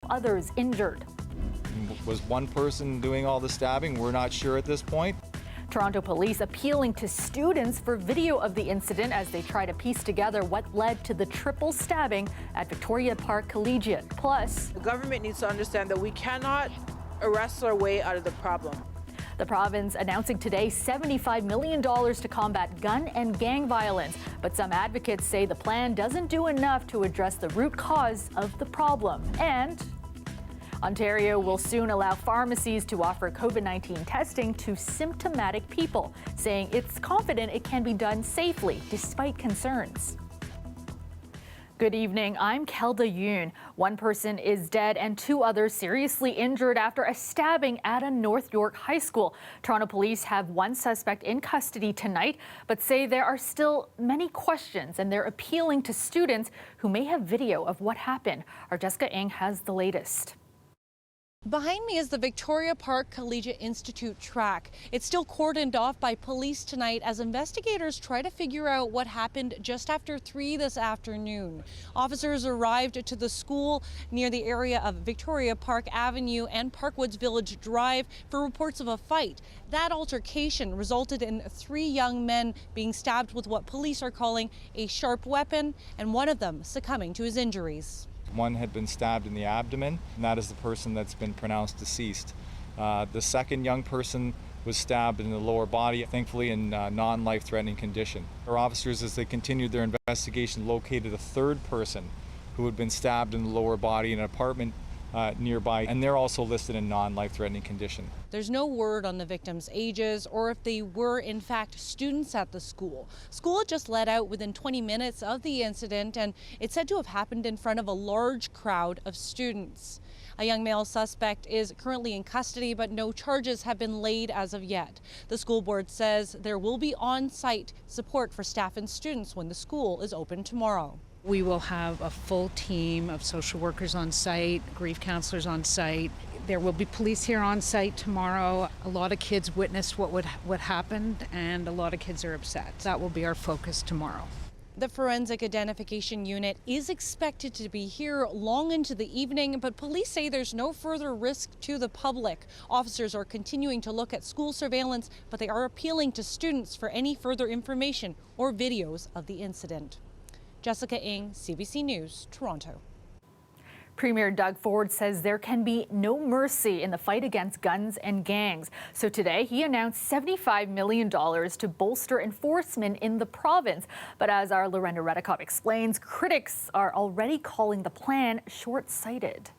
others injured. Was one person doing all the stabbing? We're not sure at this point. Toronto police appealing to students for video of the incident as they try to piece together what led to the triple stabbing at Victoria Park Collegiate. Plus, the government needs to understand that we cannot arrest our way out of the problem. The province announcing today $75 million to combat gun and gang violence. But some advocates say the plan doesn't do enough to address the root cause of the problem. And Ontario will soon allow pharmacies to offer COVID-19 testing to symptomatic people, saying it's confident it can be done safely despite concerns. Good evening, I'm Kelda Yoon. One person is dead and two others seriously injured after a stabbing at a North York high school. Toronto police have one suspect in custody tonight, but say there are still many questions and they're appealing to students who may have video of what happened. Our Jessica Ng has the latest. Behind me is the Victoria Park Collegiate Institute track. It's still cordoned off by police tonight as investigators try to figure out what happened just after 3 this afternoon. Officers arrived to the school near the area of Victoria Park Avenue and Parkwoods Village Drive for reports of a fight. That altercation resulted in 3 young men being stabbed with what police are calling a sharp weapon, and one of them succumbing to his injuries. One had been stabbed in the abdomen, and that is the person that's been pronounced deceased. The second young person was stabbed in the lower body, thankfully in non-life-threatening condition. Our officers, as they continued their investigation, located a third person who had been stabbed in the lower body in an apartment nearby, and they're also listed in non-life-threatening condition. There's no word on the victims' ages or if they were in fact students at the school. School had just let out within 20 minutes of the incident, and it's said to have happened in front of a large crowd of students. A young male suspect is currently in custody, but no charges have been laid as of yet. The school board says there will be on-site support for staff and students when the school is open tomorrow. We will have a full team of social workers on site, grief counselors on site. There will be police here on site tomorrow. A lot of kids witnessed what happened, and a lot of kids are upset. That will be our focus tomorrow. The Forensic Identification Unit is expected to be here long into the evening, but police say there's no further risk to the public. Officers are continuing to look at school surveillance, but they are appealing to students for any further information or videos of the incident. Jessica Ng, CBC News, Toronto. Premier Doug Ford says there can be no mercy in the fight against guns and gangs. So today he announced $75 million to bolster enforcement in the province. But as our Lorenda Redekop explains, critics are already calling the plan short-sighted.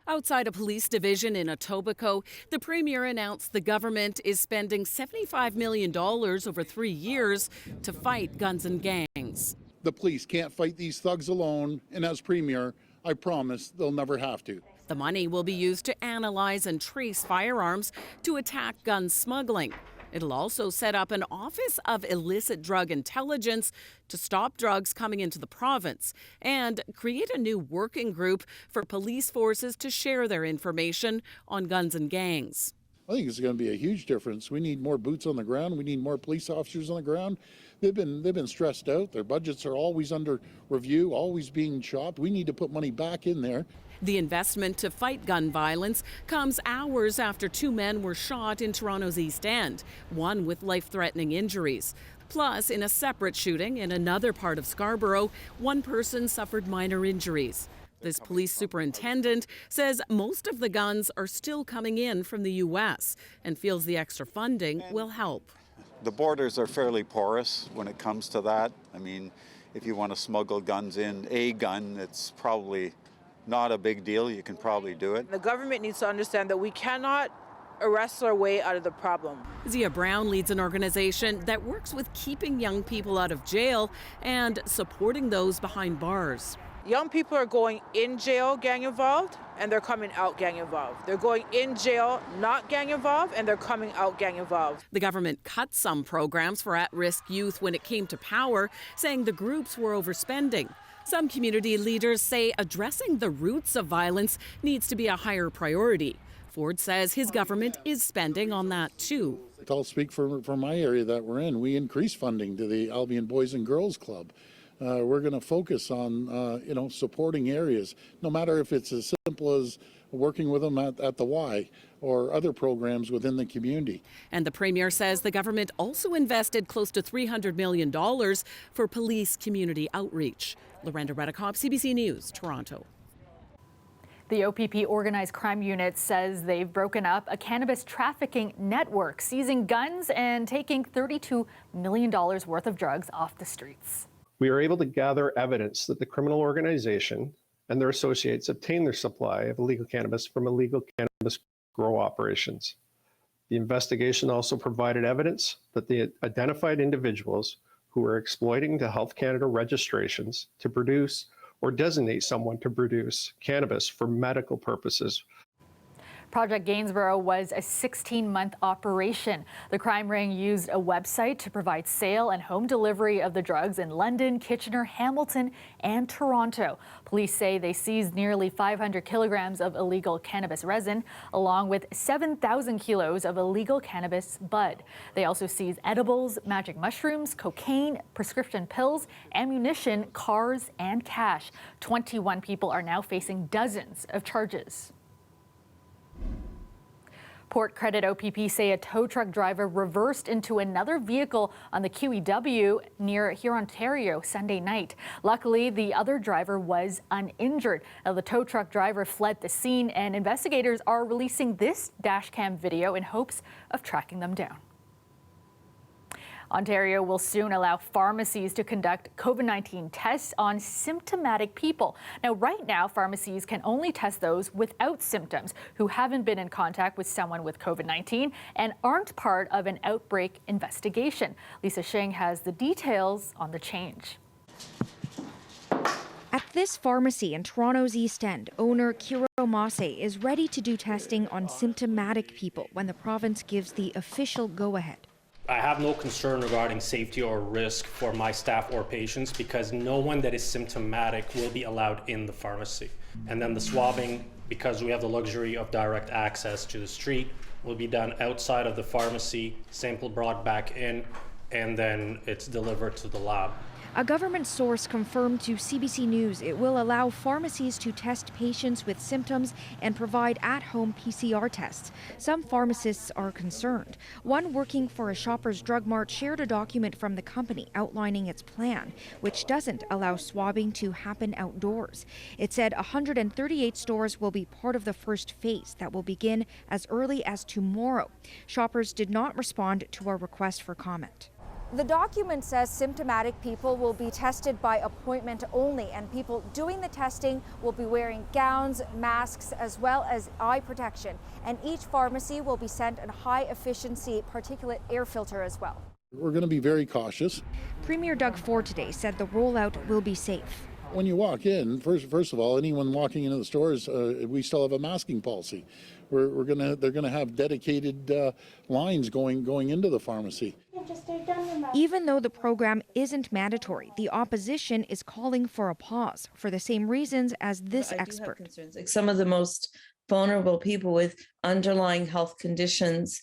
Outside a police division in Etobicoke, the Premier announced the government is spending $75 million over 3 years to fight guns and gangs. The police can't fight these thugs alone, and as Premier, I promise they'll never have to. The money will be used to analyze and trace firearms to attack gun smuggling. It'll also set up an Office of Illicit Drug Intelligence to stop drugs coming into the province and create a new working group for police forces to share their information on guns and gangs. I think it's going to be a huge difference. We need more boots on the ground. We need more police officers on the ground. They've been stressed out. Their budgets are always under review, always being chopped. We need to put money back in there. The investment to fight gun violence comes hours after 2 men were shot in Toronto's East End, one with life-threatening injuries. Plus, in a separate shooting in another part of Scarborough, one person suffered minor injuries. This police superintendent says most of the guns are still coming in from the U.S. and feels the extra funding will help. The borders are fairly porous when it comes to that. I mean, if you want to smuggle guns in, a gun, it's probably not a big deal. You can probably do it. The government needs to understand that we cannot arrest our way out of the problem. Zia Brown leads an organization that works with keeping young people out of jail and supporting those behind bars. Young people are going in jail gang involved, and they're coming out gang involved. They're going in jail not gang involved, and they're coming out gang involved. The government cut some programs for at-risk youth when it came to power, saying the groups were overspending. Some community leaders say addressing the roots of violence needs to be a higher priority. Ford says his government is spending on that too. I'll speak for my area that we're in. We increased funding to the Albion Boys and Girls Club. We're going to focus on, supporting areas, no matter if it's as simple as working with them at the Y or other programs within the community. And the Premier says the government also invested close to $300 million for police community outreach. Lorenda Redekop, CBC News, Toronto. The OPP Organized Crime Unit says they've broken up a cannabis trafficking network, seizing guns and taking $32 million worth of drugs off the streets. We were able to gather evidence that the criminal organization and their associates obtained their supply of illegal cannabis from illegal cannabis grow operations. The investigation also provided evidence that the identified individuals who were exploiting the Health Canada registrations to produce or designate someone to produce cannabis for medical purposes. Project Gainsborough was a 16-month operation. The crime ring used a website to provide sale and home delivery of the drugs in London, Kitchener, Hamilton, and Toronto. Police say they seized nearly 500 kilograms of illegal cannabis resin, along with 7,000 kilos of illegal cannabis bud. They also seized edibles, magic mushrooms, cocaine, prescription pills, ammunition, cars, and cash. 21 people are now facing dozens of charges. Port Credit OPP say a tow truck driver reversed into another vehicle on the QEW near Ontario Sunday night. Luckily, the other driver was uninjured. Now, the tow truck driver fled the scene, and investigators are releasing this dashcam video in hopes of tracking them down. Ontario will soon allow pharmacies to conduct COVID-19 tests on symptomatic people. Now, right now, pharmacies can only test those without symptoms who haven't been in contact with someone with COVID-19 and aren't part of an outbreak investigation. Lisa Shing has the details on the change. At this pharmacy in Toronto's East End, owner Kiro Masse is ready to do testing on symptomatic people when the province gives the official go-ahead. I have no concern regarding safety or risk for my staff or patients because no one that is symptomatic will be allowed in the pharmacy. And then the swabbing, because we have the luxury of direct access to the street, will be done outside of the pharmacy, sample brought back in, and then it's delivered to the lab. A government source confirmed to CBC News it will allow pharmacies to test patients with symptoms and provide at-home PCR tests. Some pharmacists are concerned. One working for a Shoppers Drug Mart shared a document from the company outlining its plan, which doesn't allow swabbing to happen outdoors. It said 138 stores will be part of the first phase that will begin as early as tomorrow. Shoppers did not respond to our request for comment. The document says symptomatic people will be tested by appointment only, and people doing the testing will be wearing gowns, masks, as well as eye protection. And each pharmacy will be sent a high-efficiency particulate air filter as well. We're going to be very cautious. Premier Doug Ford today said the rollout will be safe. When you walk in, first of all, anyone walking into the stores, we still have a masking policy. They're going to have dedicated lines going into the pharmacy. Even though the program isn't mandatory, the opposition is calling for a pause for the same reasons as this expert. Like some of the most vulnerable people with underlying health conditions,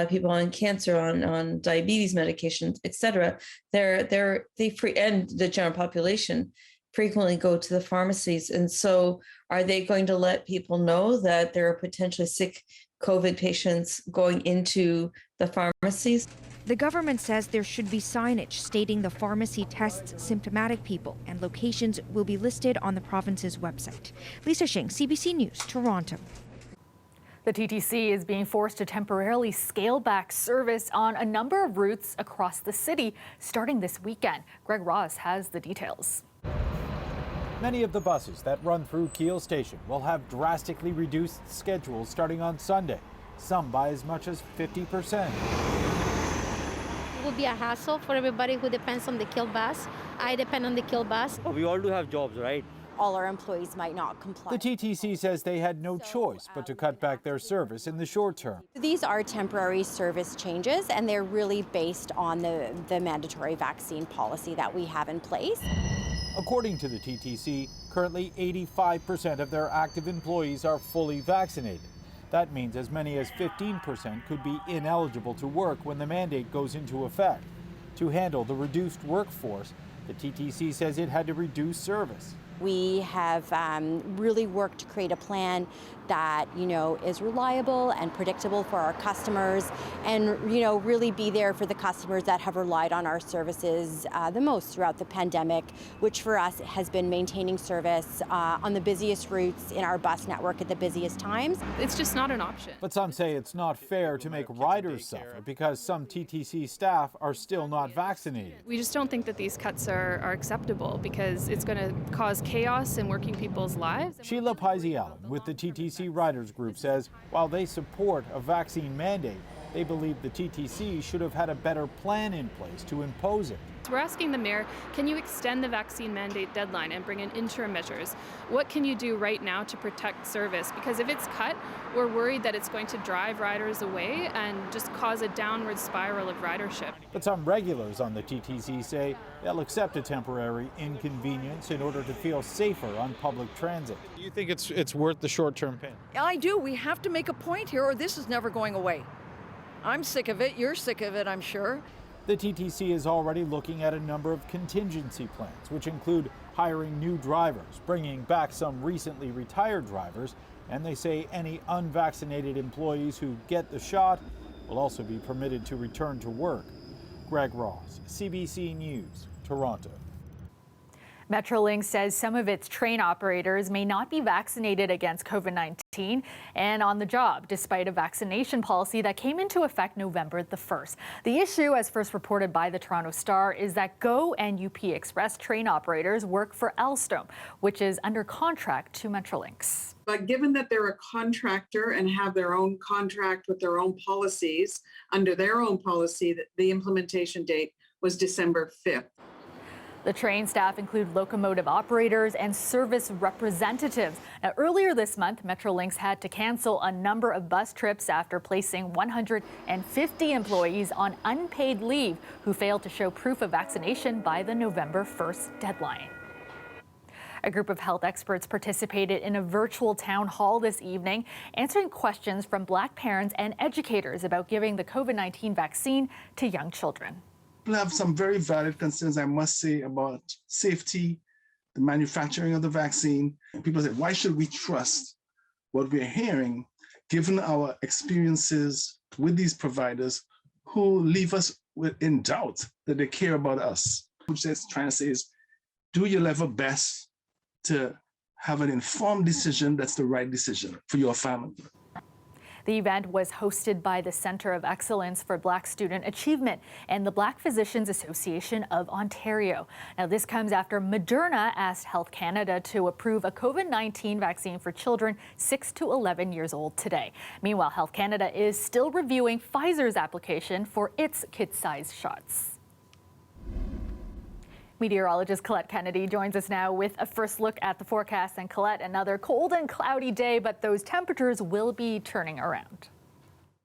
people on cancer, on diabetes medications, etc. And the general population frequently go to the pharmacies. And so are they going to let people know that there are potentially sick COVID patients going into the pharmacies? The government says there should be signage stating the pharmacy tests symptomatic people, and locations will be listed on the province's website. Lisa Shing, CBC News, Toronto. The TTC is being forced to temporarily scale back service on a number of routes across the city starting this weekend. Greg Ross has the details. Many of the buses that run through Keele Station will have drastically reduced schedules starting on Sunday, some by as much as 50%. It will be a hassle for everybody who depends on the Keele bus. I depend on the Keele bus. We all do have jobs, right? All our employees might not comply. The TTC says they had no choice but to cut back their service in the short term. These are temporary service changes, and they're really based on the mandatory vaccine policy that we have in place. According to the TTC, currently 85% of their active employees are fully vaccinated. That means as many as 15% could be ineligible to work when the mandate goes into effect. To handle the reduced workforce, The TTC says it had to reduce service. We have really worked to create a plan that, is reliable and predictable for our customers and, really be there for the customers that have relied on our services the most throughout the pandemic, which for us has been maintaining service on the busiest routes in our bus network at the busiest times. It's just not an option. But some say it's not fair to make riders suffer because some TTC staff are still not vaccinated. We just don't think that these cuts are acceptable because it's going to cause chaos in working people's lives. Sheila Pizy-Allen with the TTC Riders Group says while they support a vaccine mandate, they believe the TTC should have had a better plan in place to impose it. We're asking the mayor, can you extend the vaccine mandate deadline and bring in interim measures? What can you do right now to protect service? Because if it's cut, we're worried that it's going to drive riders away and just cause a downward spiral of ridership. But some regulars on the TTC say they'll accept a temporary inconvenience in order to feel safer on public transit. Do you think it's worth the short-term pain? I do. We have to make a point here or this is never going away. I'm sick of it. You're sick of it, I'm sure. The TTC is already looking at a number of contingency plans, which include hiring new drivers, bringing back some recently retired drivers, and they say any unvaccinated employees who get the shot will also be permitted to return to work. Greg Ross, CBC News, Toronto. Metrolinx says some of its train operators may not be vaccinated against COVID-19 and on the job, despite a vaccination policy that came into effect November the 1st. The issue, as first reported by the Toronto Star, is that GO and UP Express train operators work for Alstom, which is under contract to Metrolinx. But given that they're a contractor and have their own contract with their own policies, under their own policy, the implementation date was December 5th. The train staff include locomotive operators and service representatives. Now, earlier this month, Metrolinx had to cancel a number of bus trips after placing 150 employees on unpaid leave who failed to show proof of vaccination by the November 1st deadline. A group of health experts participated in a virtual town hall this evening, answering questions from Black parents and educators about giving the COVID-19 vaccine to young children. People have some very valid concerns, I must say, about safety, the manufacturing of the vaccine. And people say, why should we trust what we're hearing, given our experiences with these providers who leave us in doubt that they care about us? Which they're trying to say is, do your level best to have an informed decision that's the right decision for your family. The event was hosted by the Centre of Excellence for Black Student Achievement and the Black Physicians Association of Ontario. Now, this comes after Moderna asked Health Canada to approve a COVID-19 vaccine for children 6 to 11 years old today. Meanwhile, Health Canada is still reviewing Pfizer's application for its kid-sized shots. Meteorologist Colette Kennedy joins us now with a first look at the forecast. And Colette, another cold and cloudy day, but those temperatures will be turning around.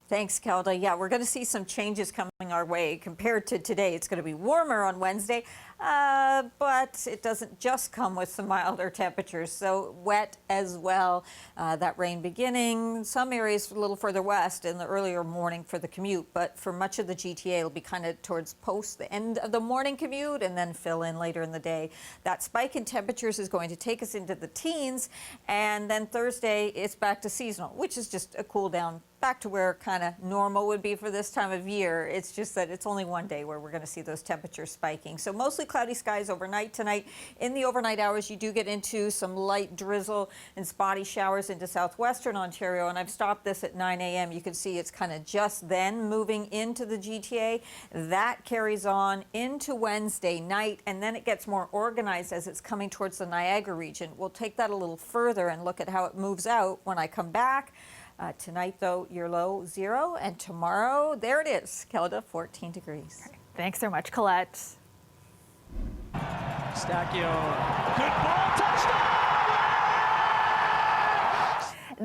Thanks, Kelda. Yeah, we're going to see some changes coming our way compared to today. It's going to be warmer on Wednesday, but it doesn't just come with some milder temperatures. So wet as well. That rain beginning some areas a little further west in the earlier morning for the commute, but for much of the GTA, it'll be kind of towards post the end of the morning commute and then fill in later in the day. That spike in temperatures is going to take us into the teens, and then Thursday it's back to seasonal, which is just a cool down back to where kind of normal would be for this time of year. It's just that it's only one day where we're going to see those temperatures spiking. So mostly cloudy skies overnight tonight. In the overnight hours, you do get into some light drizzle and spotty showers into southwestern Ontario. And I've stopped this at 9 a.m. You can see it's kind of just then moving into the GTA. That carries on into Wednesday night, and then it gets more organized as it's coming towards the Niagara region. We'll take that a little further and look at how it moves out when I come back. Tonight, though, your low 0, and tomorrow, there it is, Kelda, 14 degrees. Right. Thanks so much, Colette. Stacchio, good ball, touchdown!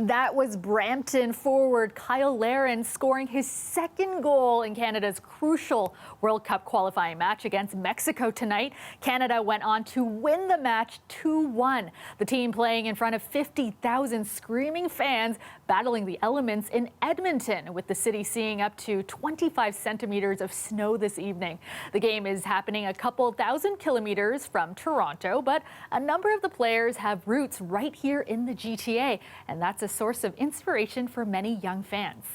That was Brampton forward Kyle Larin scoring his second goal in Canada's crucial World Cup qualifying match against Mexico tonight. Canada went on to win the match 2-1. The team playing in front of 50,000 screaming fans battling the elements in Edmonton, with the city seeing up to 25 centimeters of snow this evening. The game is happening a couple thousand kilometers from Toronto, but a number of the players have roots right here in the GTA, and that's a source of inspiration for many young fans.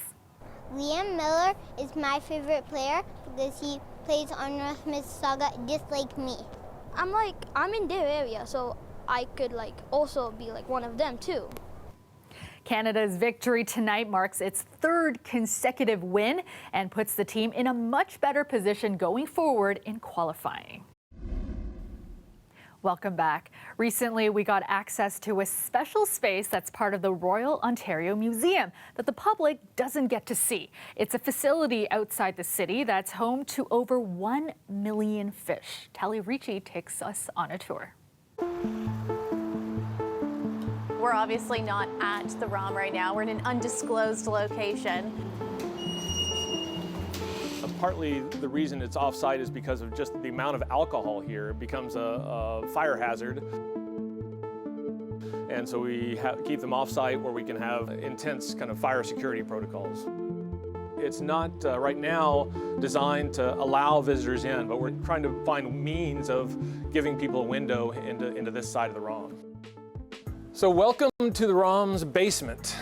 Liam Miller is my favorite player because he plays on North Mississauga just like me. I'm in their area, so I could also be one of them too. Canada's victory tonight marks its third consecutive win and puts the team in a much better position going forward in qualifying. Welcome back. Recently, we got access to a special space that's part of the Royal Ontario Museum that the public doesn't get to see. It's a facility outside the city that's home to over 1 million fish. Tali Ricci takes us on a tour. We're obviously not at the ROM right now. We're in an undisclosed location. Partly the reason it's off-site is because of just the amount of alcohol here. It becomes a fire hazard. And so we keep them off-site where we can have intense kind of fire security protocols. It's not right now designed to allow visitors in, but we're trying to find means of giving people a window into this side of the ROM. So welcome to the ROM's basement.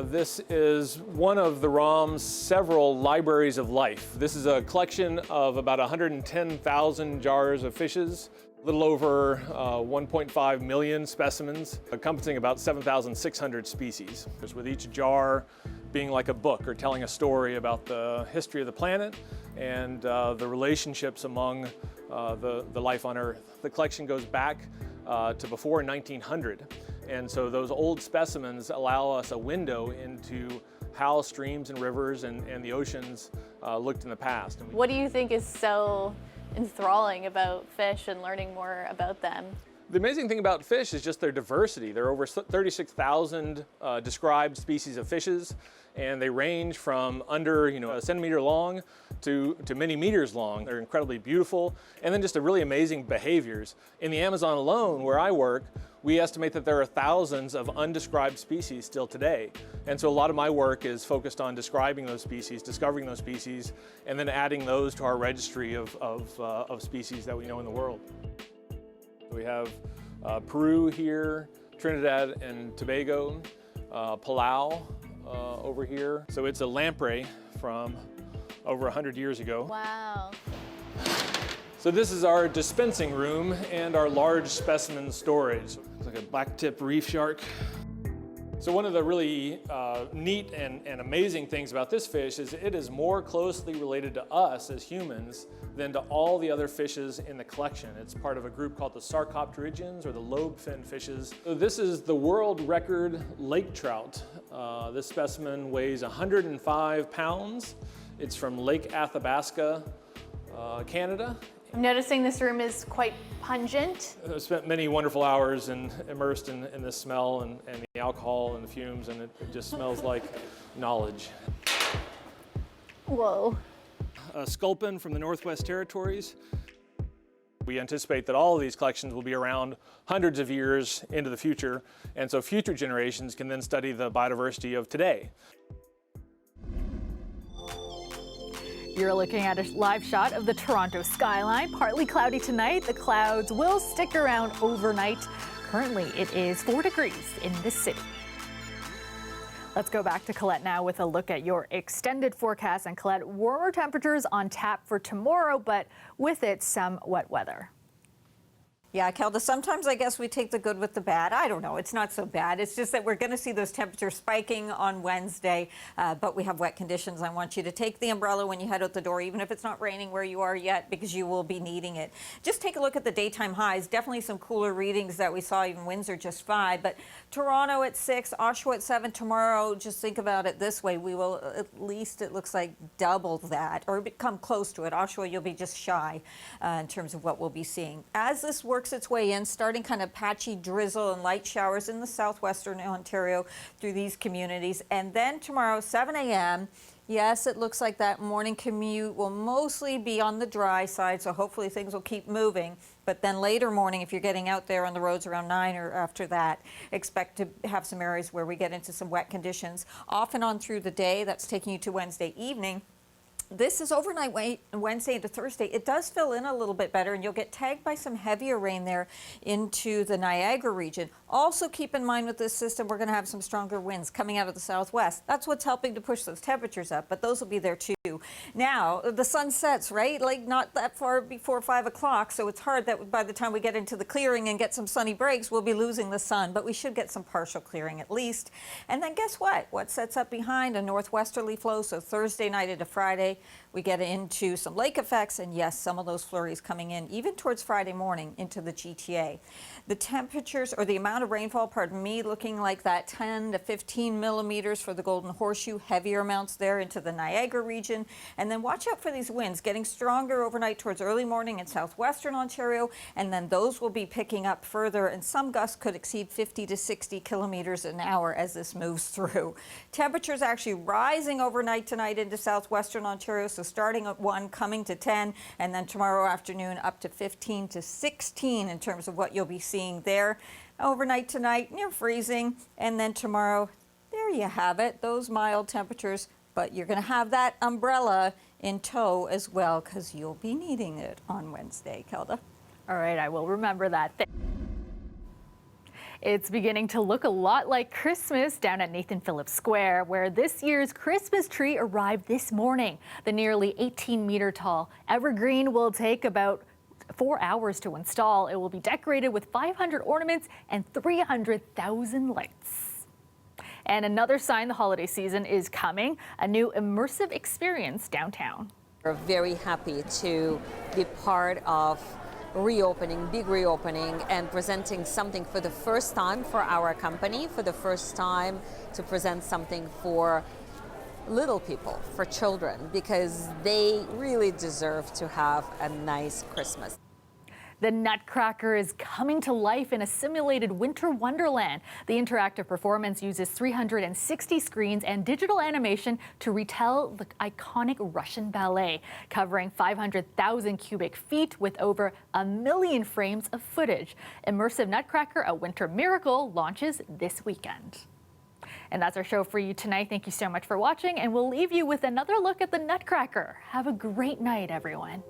This is one of the ROM's several libraries of life. This is a collection of about 110,000 jars of fishes, a little over 1.5 million specimens, encompassing about 7,600 species, with each jar being like a book or telling a story about the history of the planet and the relationships among the life on Earth. The collection goes back to before 1900. And so those old specimens allow us a window into how streams and rivers and the oceans looked in the past. What do you think is so enthralling about fish and learning more about them? The amazing thing about fish is just their diversity. There are over 36,000 described species of fishes, and they range from under a centimeter long to many meters long. They're incredibly beautiful, and then just really amazing behaviors. In the Amazon alone, where I work, we estimate that there are thousands of undescribed species still today. And so a lot of my work is focused on describing those species, discovering those species, and then adding those to our registry of species that we know in the world. We have Peru here, Trinidad and Tobago, Palau over here. So it's a lamprey from over 100 years ago. Wow. So this is our dispensing room and our large specimen storage. It's like a blacktip reef shark. So one of the really neat and amazing things about this fish is it is more closely related to us as humans than to all the other fishes in the collection. It's part of a group called the Sarcopterygians, or the lobe-finned fishes. So this is the world record lake trout. This specimen weighs 105 pounds. It's from Lake Athabasca, Canada. I'm noticing this room is quite pungent. I've spent many wonderful hours immersed in the smell and the alcohol and the fumes, and it just smells like knowledge. Whoa. A sculpin from the Northwest Territories. We anticipate that all of these collections will be around hundreds of years into the future, and so future generations can then study the biodiversity of today. You're looking at a live shot of the Toronto skyline. Partly cloudy tonight. The clouds will stick around overnight. Currently, it is 4 degrees in this city. Let's go back to Colette now with a look at your extended forecast. And Colette, warmer temperatures on tap for tomorrow, but with it, some wet weather. Yeah, Kelda, sometimes I guess we take the good with the bad. I don't know, it's not so bad. It's just that we're going to see those temperatures spiking on Wednesday, but we have wet conditions. I want you to take the umbrella when you head out the door, even if it's not raining where you are yet, because you will be needing it. Just take a look at the daytime highs. Definitely some cooler readings that we saw, even Windsor just 5, but Toronto at 6, Oshawa at 7. Tomorrow, just think about it this way, we will at least, it looks like, double that, or come close to it. Oshawa, you'll be just shy in terms of what we'll be seeing. As this works works its way in, starting kind of patchy drizzle and light showers in the southwestern Ontario through these communities. And then tomorrow, 7 a.m., yes, it looks like that morning commute will mostly be on the dry side, so hopefully things will keep moving. But then later morning, if you're getting out there on the roads around 9 or after that, expect to have some areas where we get into some wet conditions. Off and on through the day, that's taking you to Wednesday evening. This is overnight Wednesday into Thursday. It does fill in a little bit better, and you'll get tagged by some heavier rain there into the Niagara region. Also keep in mind with this system, we're going to have some stronger winds coming out of the southwest. That's what's helping to push those temperatures up, but those will be there too. Now, the sun sets, right? Like not that far before 5 o'clock, so it's hard that by the time we get into the clearing and get some sunny breaks, we'll be losing the sun, but we should get some partial clearing at least. And then guess what? What sets up behind? A northwesterly flow, so Thursday night into Friday, we get into some lake effects, and yes, some of those flurries coming in even towards Friday morning into the GTA. The temperatures, or the amount of rainfall, pardon me, looking like that 10 to 15 millimeters for the Golden Horseshoe, heavier amounts there into the Niagara region. And then watch out for these winds getting stronger overnight towards early morning in southwestern Ontario, and then those will be picking up further, and some gusts could exceed 50 to 60 kilometers an hour as this moves through. Temperatures actually rising overnight tonight into southwestern Ontario, so starting at 1, coming to 10, and then tomorrow afternoon up to 15 to 16 in terms of what you'll be seeing there. Overnight tonight, near freezing, and then tomorrow, there you have it, those mild temperatures, but you're going to have that umbrella in tow as well because you'll be needing it on Wednesday, Kelda. All right, I will remember that. It's beginning to look a lot like Christmas down at Nathan Phillips Square, where this year's Christmas tree arrived this morning. The nearly 18-meter tall evergreen will take about 4 hours to install. It will be decorated with 500 ornaments and 300,000 lights. And another sign the holiday season is coming, a new immersive experience downtown. We're very happy to be part of big reopening, and presenting something for the first time for our company, for the first time to present something for little people, for children, because they really deserve to have a nice Christmas. The Nutcracker is coming to life in a simulated winter wonderland. The interactive performance uses 360 screens and digital animation to retell the iconic Russian ballet, covering 500,000 cubic feet with over 1 million frames of footage. Immersive Nutcracker, a winter miracle, launches this weekend. And that's our show for you tonight. Thank you so much for watching, and we'll leave you with another look at the Nutcracker. Have a great night, everyone.